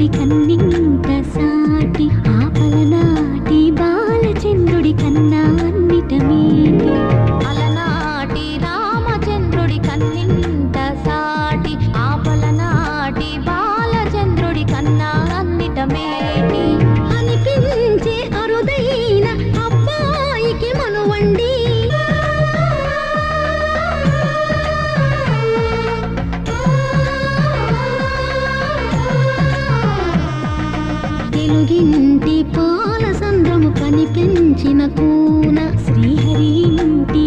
రామచంద్రుడి కన్నింత సాటి ఆపలనాటి బాలచంద్రుడి కన్నా అన్నిట మేటి అలనాటి రామచంద్రుడి కన్నింత సాటి ఆపలనాటి బాలచంద్రుడి కన్నా అన్నిట మేటి అనిపించే అరుదైన అబ్బాయికి మనువండి తెలుగింటి పాల సంద్రము కనిపించిన కూన శ్రీహరి ఇంటి